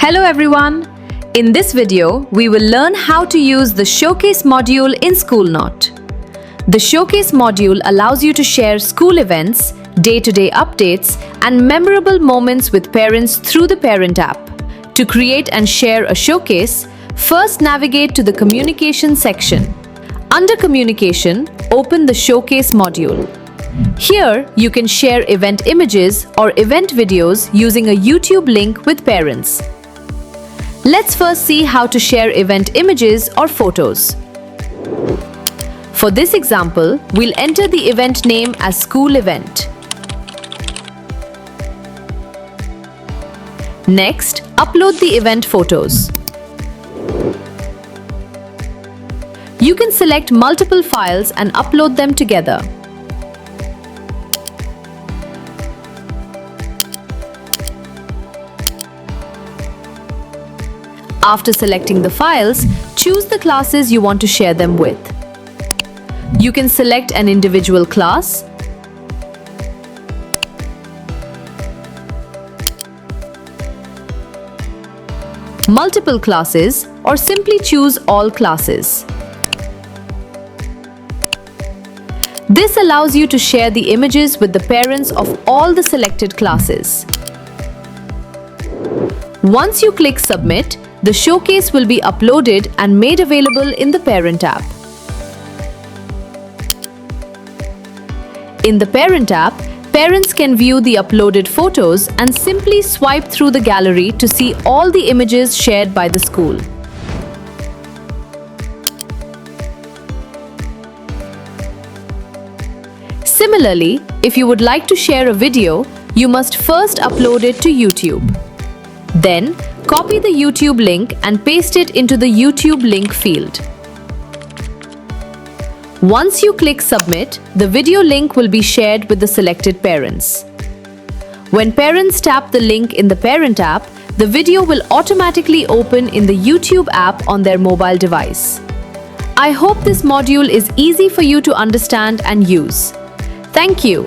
Hello everyone! In this video, we will learn how to use the Showcase module in Schoolknot. The Showcase module allows you to share school events, day-to-day updates, and memorable moments with parents through the Parent app. To create and share a showcase, first navigate to the Communication section. Under Communication, open the Showcase module. Here, you can share event images or event videos using a YouTube link with parents. Let's first see how to share event images or photos. For this example, we'll enter the event name as School Event. Next, upload the event photos. You can select multiple files and upload them together. After selecting the files, choose the classes you want to share them with. You can select an individual class, multiple classes, or simply choose all classes. This allows you to share the images with the parents of all the selected classes. Once you click Submit, the showcase will be uploaded and made available in the Parent app. In the Parent app, parents can view the uploaded photos and simply swipe through the gallery to see all the images shared by the school. Similarly, if you would like to share a video, you must first upload it to YouTube. Then, copy the YouTube link and paste it into the YouTube link field. Once you click Submit, the video link will be shared with the selected parents. When parents tap the link in the Parent app, the video will automatically open in the YouTube app on their mobile device. I hope this module is easy for you to understand and use. Thank you.